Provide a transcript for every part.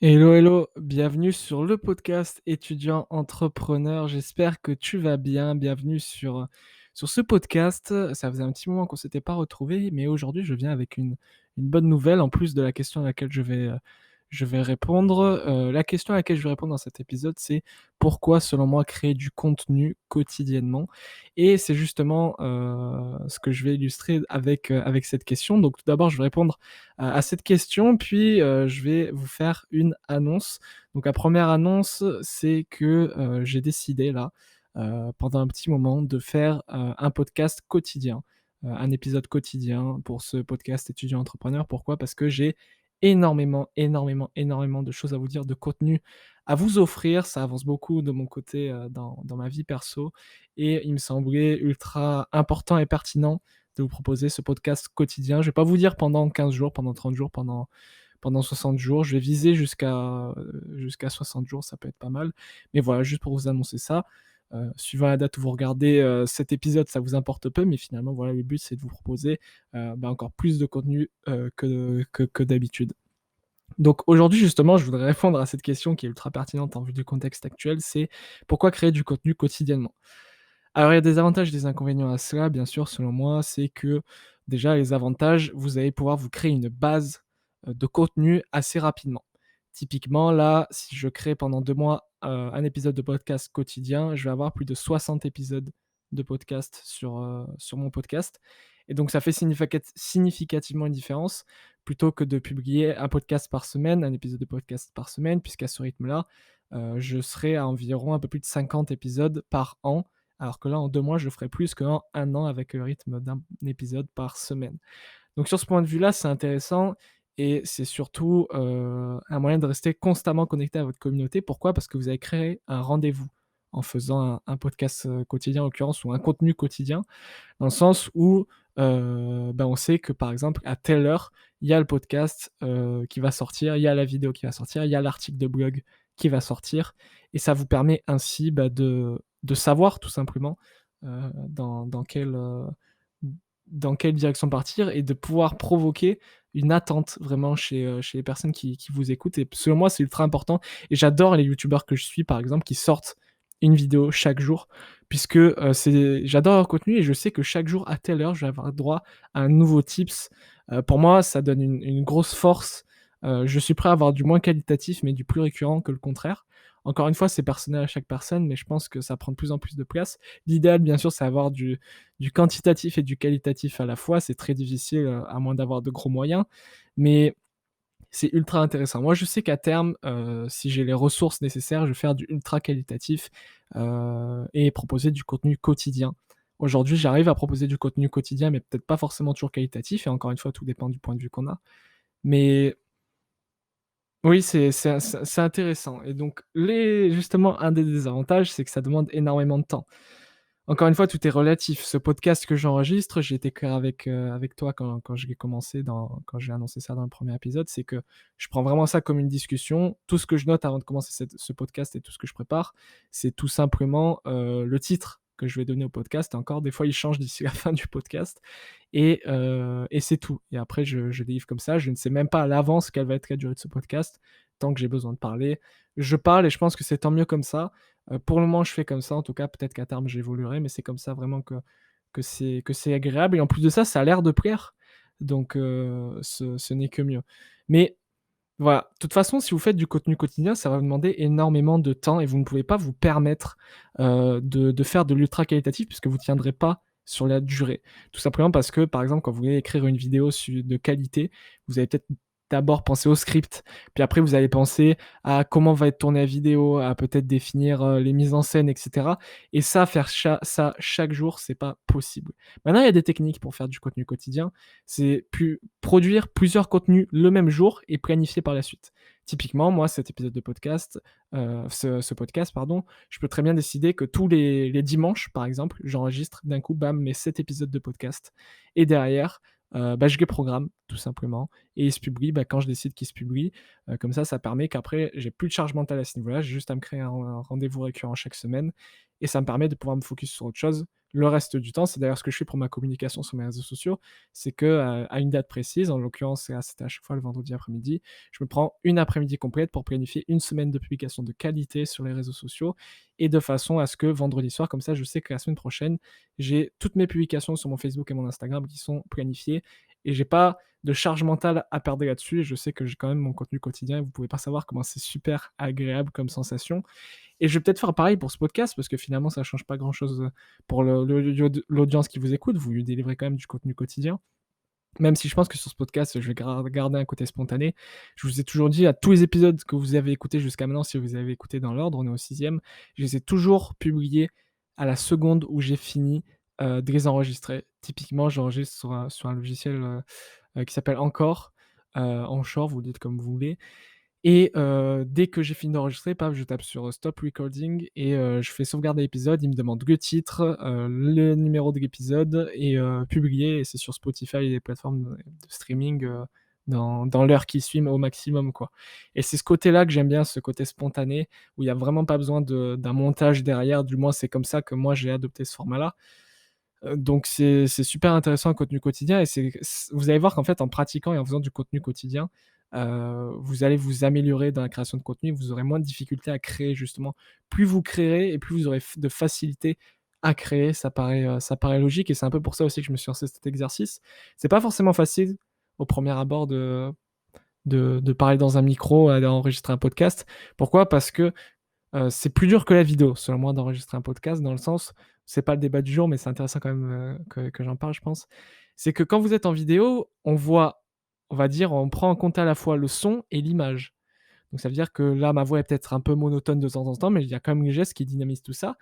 Hello, hello, bienvenue sur le podcast étudiant entrepreneur. J'espère que tu vas bien. Bienvenue sur ce podcast. Ça faisait un petit moment qu'on s'était pas retrouvés, mais aujourd'hui je viens avec une bonne nouvelle en plus de la question à laquelle je vais répondre. La question à laquelle je vais répondre dans cet épisode, c'est pourquoi selon moi créer du contenu quotidiennement? Et c'est justement ce que je vais illustrer avec cette question. Donc tout d'abord je vais répondre à cette question, puis je vais vous faire une annonce. Donc la première annonce, c'est que j'ai décidé là, pendant un petit moment, de faire un podcast quotidien, un épisode quotidien pour ce podcast étudiant entrepreneur. Pourquoi? Parce que j'ai énormément, énormément, énormément de choses à vous dire, de contenu à vous offrir. Ça avance beaucoup de mon côté dans ma vie perso, et il me semblait ultra important et pertinent de vous proposer ce podcast quotidien. Je vais pas vous dire pendant 15 jours, pendant 30 jours, pendant 60 jours. Je vais viser jusqu'à 60 jours, ça peut être pas mal. Mais voilà, juste pour vous annoncer ça. Suivant la date où vous regardez cet épisode, ça vous importe peu, mais finalement, voilà, le but, c'est de vous proposer encore plus de contenu que d'habitude. Donc aujourd'hui, justement, je voudrais répondre à cette question qui est ultra pertinente en vue du contexte actuel, c'est pourquoi créer du contenu quotidiennement? Alors, il y a des avantages et des inconvénients à cela, bien sûr, selon moi. C'est que, déjà, les avantages, vous allez pouvoir vous créer une base, de contenu assez rapidement. Typiquement, là, si je crée pendant 2 mois, un épisode de podcast quotidien, je vais avoir plus de 60 épisodes de podcast sur mon podcast, et donc ça fait significativement une différence, plutôt que de publier un podcast par semaine, un épisode de podcast par semaine, puisqu'à ce rythme-là, je serai à environ un peu plus de 50 épisodes par an, alors que là, en 2 mois, je ferai plus qu'en un an avec le rythme d'un épisode par semaine. Donc sur ce point de vue-là, c'est intéressant, et c'est surtout, un moyen de rester constamment connecté à votre communauté. Pourquoi? Parce que vous avez créé un rendez-vous en faisant un podcast, quotidien en l'occurrence, ou un contenu quotidien. Dans le sens où, on sait que, par exemple, à telle heure, il y a le podcast, qui va sortir, il y a la vidéo qui va sortir, il y a l'article de blog qui va sortir, et ça vous permet ainsi, de savoir tout simplement, dans quelle direction partir, et de pouvoir provoquer une attente vraiment chez les personnes qui vous écoutent. Et selon moi, c'est ultra important, et j'adore les youtubeurs que je suis, par exemple, qui sortent une vidéo chaque jour, puisque, j'adore leur contenu, et je sais que chaque jour à telle heure, je vais avoir droit à un nouveau tips. Pour moi, ça donne une grosse force. Je suis prêt à avoir du moins qualitatif, mais du plus récurrent que le contraire. Encore une fois, c'est personnel à chaque personne, mais je pense que ça prend de plus en plus de place. L'idéal, bien sûr, c'est avoir du quantitatif et du qualitatif à la fois. C'est très difficile, à moins d'avoir de gros moyens, mais c'est ultra intéressant. Moi, je sais qu'à terme, si j'ai les ressources nécessaires, je vais faire du ultra qualitatif, et proposer du contenu quotidien. Aujourd'hui, j'arrive à proposer du contenu quotidien, mais peut-être pas forcément toujours qualitatif, et encore une fois, tout dépend du point de vue qu'on a. Mais oui, c'est intéressant, et donc justement, un des désavantages, c'est que ça demande énormément de temps. Encore une fois, tout est relatif. Ce podcast que j'enregistre, j'ai été clair avec toi quand je l'ai commencé, quand j'ai annoncé ça dans le premier épisode, c'est que je prends vraiment ça comme une discussion. Tout ce que je note avant de commencer ce podcast, et tout ce que je prépare, c'est tout simplement, le titre que je vais donner au podcast. Et encore, des fois, il change d'ici la fin du podcast, et c'est tout. Et après, je délivre comme ça. Je ne sais même pas à l'avance quelle va être la durée de ce podcast. Tant que j'ai besoin de parler, je parle, et je pense que c'est tant mieux comme ça. Pour le moment, je fais comme ça, en tout cas, peut-être qu'à terme j'évoluerai, mais c'est comme ça vraiment que c'est agréable, et en plus de ça, ça a l'air de plaire. Donc ce n'est que mieux. Mais voilà, de toute façon, si vous faites du contenu quotidien, ça va vous demander énormément de temps, et vous ne pouvez pas vous permettre, de faire de l'ultra qualitatif, puisque vous ne tiendrez pas sur la durée. Tout simplement parce que, par exemple, quand vous voulez écrire une vidéo de qualité, vous allez peut-être d'abord penser au script, puis après vous allez penser à comment va être tournée la vidéo, à peut-être définir, les mises en scène, et cetera, et ça, faire ça chaque jour, c'est pas possible. Maintenant, il y a des techniques pour faire du contenu quotidien. C'est produire plusieurs contenus le même jour et planifier par la suite. Typiquement, moi, cet épisode de podcast, ce podcast, pardon, je peux très bien décider que tous les dimanches, par exemple, j'enregistre d'un coup, bam, mes 7 épisodes de podcast, et derrière, je les programme tout simplement, et ils se publient, quand je décide qu'ils se publient. Comme ça permet qu'après, j'ai plus de charge mentale à ce niveau-là. J'ai juste à me créer un rendez-vous récurrent chaque semaine, et ça me permet de pouvoir me focus sur autre chose, le reste du temps. C'est d'ailleurs ce que je fais pour ma communication sur mes réseaux sociaux. C'est que, à une date précise, en l'occurrence, c'était à chaque fois le vendredi après-midi, je me prends une après-midi complète pour planifier une semaine de publication de qualité sur les réseaux sociaux et de façon à ce que vendredi soir, comme ça, je sais que la semaine prochaine, j'ai toutes mes publications sur mon Facebook et mon Instagram qui sont planifiées et j'ai pas de charge mentale à perdre là-dessus et je sais que j'ai quand même mon contenu quotidien et vous pouvez pas savoir comment c'est super agréable comme sensation. Et je vais peut-être faire pareil pour ce podcast parce que finalement ça change pas grand-chose, pour l'audience qui vous écoute. Vous lui délivrez quand même du contenu quotidien. Même si je pense que sur ce podcast, je vais garder un côté spontané. Je vous ai toujours dit à tous les épisodes que vous avez écoutés jusqu'à maintenant, si vous avez écouté dans l'ordre, on est au 6e, je les ai toujours publiés à la seconde où j'ai fini, de les enregistrer. Typiquement, j'enregistre sur un logiciel, qui s'appelle Anchor, Anchor, vous le dites comme vous voulez et dès que j'ai fini d'enregistrer, paf, je tape sur, stop recording et je fais sauvegarder l'épisode. Il me demande le titre, le numéro de l'épisode et publier et c'est sur Spotify et les plateformes de streaming, dans l'heure qui suit, mais au maximum, quoi et c'est ce côté-là que j'aime bien, ce côté spontané où il y a vraiment pas besoin d'un montage derrière. Du moins, c'est comme ça que moi j'ai adopté ce format-là. Donc c'est super intéressant le contenu quotidien et vous allez voir qu'en fait, en pratiquant et en faisant du contenu quotidien, vous allez vous améliorer dans la création de contenu. Vous aurez moins de difficultés à créer justement. Plus vous créerez et plus vous aurez de facilité à créer. Ça paraît logique et c'est un peu pour ça aussi que je me suis lancé cet exercice. C'est pas forcément facile au premier abord de parler dans un micro, d'enregistrer un podcast. Pourquoi? Parce que c'est plus dur que la vidéo, selon moi, d'enregistrer un podcast dans le sens c'est pas le débat du jour, mais c'est intéressant quand même, que j'en parle, je pense. C'est que quand vous êtes en vidéo, on va dire, on prend en compte à la fois le son et l'image. Donc ça veut dire que là, ma voix est peut-être un peu monotone de temps en temps, mais il y a quand même les gestes qui dynamisent tout ça.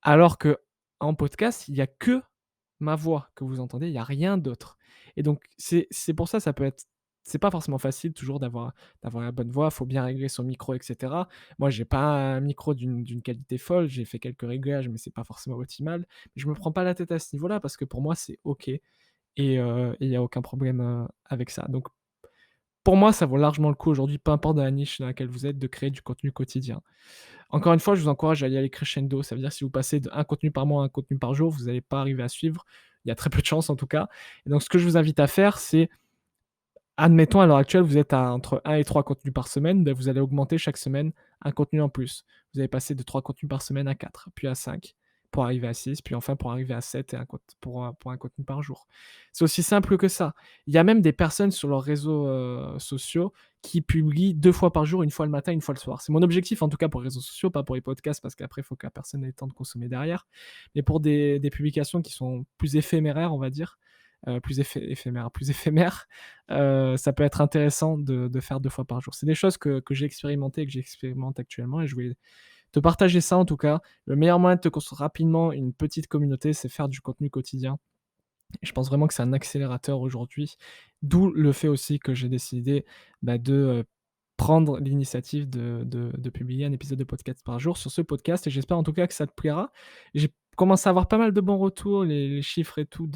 Alors qu'en podcast, il y a que ma voix que vous entendez, il y a rien d'autre et donc c'est pour ça, c'est pas forcément facile toujours d'avoir la bonne voix, il faut bien régler son micro et cetera. Moi, j'ai pas un micro d'une qualité folle, j'ai fait quelques réglages, mais c'est pas forcément optimal. Je me prends pas la tête à ce niveau-là parce que pour moi, c'est OK et il y a aucun problème, avec ça. Donc pour moi, ça vaut largement le coup aujourd'hui, peu importe dans la niche dans laquelle vous êtes, de créer du contenu quotidien. Encore une fois, je vous encourage à y aller crescendo. Ça veut dire que si vous passez d'un contenu par mois à un contenu par jour, vous n'allez pas arriver à suivre. Il y a très peu de chances en tout cas. Et donc, ce que je vous invite à faire, c'est, admettons à l'heure actuelle, vous êtes à entre 1 et 3 contenus par semaine, ben, vous allez augmenter chaque semaine un contenu en plus. Vous allez passer de 3 contenus par semaine à 4, puis à 5, pour arriver à 6, puis enfin pour arriver à 7 et pour un contenu par jour. C'est aussi simple que ça. Il y a même des personnes sur leurs réseaux, sociaux qui publient 2 fois par jour, une fois le matin, une fois le soir. C'est mon objectif en tout cas pour les réseaux sociaux, pas pour les podcasts parce qu'après il faut que la personne ait le temps de consommer derrière. Mais pour des publications qui sont plus éphémères, on va dire, plus éphémères, ça peut être intéressant de faire 2 fois par jour. C'est des choses que j'ai expérimentées et que j'expérimente actuellement et je voulais te partager ça en tout cas. Le meilleur moyen de te construire rapidement une petite communauté, c'est faire du contenu quotidien et je pense vraiment que c'est un accélérateur aujourd'hui. D'où le fait aussi que j'ai décidé, de, prendre l'initiative de publier un épisode de podcast par jour sur ce podcast et j'espère en tout cas que ça te plaira. J'ai commencé à avoir pas mal de bons retours, les chiffres et tout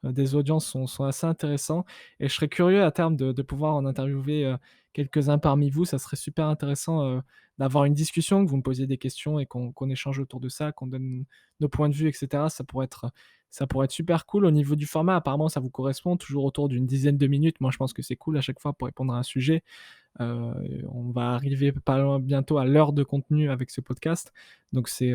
des audiences sont assez intéressants et je serais curieux à terme de pouvoir en interviewer, quelques-uns parmi vous. Ça serait super intéressant, d'avoir une discussion, que vous me posiez des questions et qu'on échange autour de ça, qu'on donne nos points de vue et cetera. Ça pourrait être super cool. Au niveau du format, apparemment ça vous correspond, toujours autour d'une dizaine de minutes. Moi je pense que c'est cool à chaque fois pour répondre à un sujet. On va arriver pas loin bientôt à l'heure de contenu avec ce podcast. Donc c'est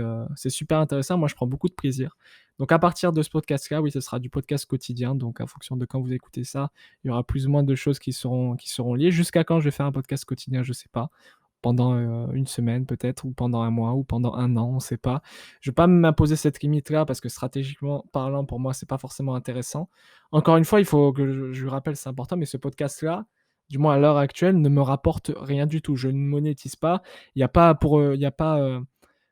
super intéressant. Moi, je prends beaucoup de plaisir. Donc à partir de ce podcast-là, oui, ce sera du podcast quotidien. Donc en fonction de quand vous écoutez ça, il y aura plus ou moins de choses qui seront liées. Jusqu'à quand je vais faire un podcast quotidien, je sais pas. Pendant, une semaine peut-être ou pendant un mois ou pendant un an, on sait pas. Je vais pas m'imposer cette limite-là parce que stratégiquement parlant, pour moi, c'est pas forcément intéressant. Encore une fois, il faut que je le rappelle, c'est important, mais ce podcast-là, du moins à l'heure actuelle, ne me rapporte rien du tout. Je ne monétise pas. Il y a pas,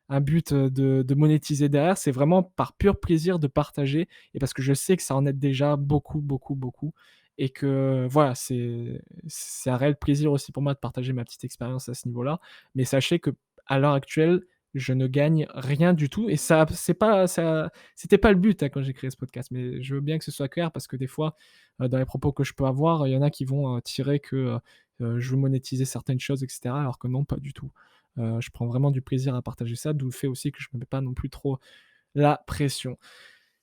un but, de monétiser derrière. C'est vraiment par pur plaisir de partager et parce que je sais que ça en aide déjà beaucoup, beaucoup, beaucoup et que voilà, c'est un réel plaisir aussi pour moi de partager ma petite expérience à ce niveau-là. Mais sachez que à l'heure actuelle, je ne gagne rien du tout et c'était pas le but, hein, quand j'ai créé ce podcast. Mais je veux bien que ce soit clair parce que des fois, dans les propos que je peux avoir, il y en a qui vont, tirer que, je veux monétiser certaines choses et cetera, alors que non, pas du tout. Je prends vraiment du plaisir à partager ça, d'où le fait aussi que je me mets pas non plus trop la pression.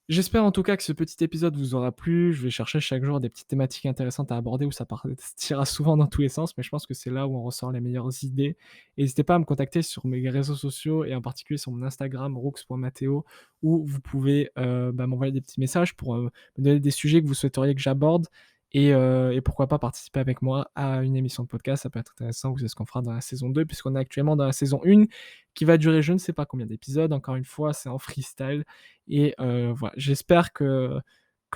J'espère en tout cas que ce petit épisode vous aura plu. Je vais chercher chaque jour des petites thématiques intéressantes à aborder où ça partira souvent dans tous les sens, mais je pense que c'est là où on ressort les meilleures idées. Et n'hésitez pas à me contacter sur mes réseaux sociaux et en particulier sur mon Instagram roux.matteo où vous pouvez, m'envoyer des petits messages pour, me donner des sujets que vous souhaiteriez que j'aborde et pourquoi pas participer avec moi à une émission de podcast. Ça peut être intéressant, c'est ce qu'on fera dans la saison 2 puisqu'on est actuellement dans la saison 1 qui va durer je ne sais pas combien d'épisodes. Encore une fois, c'est en freestyle et voilà. J'espère que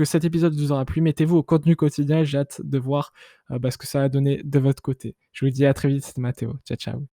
cet épisode vous aura plu. Mettez-vous au contenu quotidien et j'ai hâte de voir, ce que ça va donner de votre côté. Je vous dis à très vite, c'était Matteo. Ciao, ciao.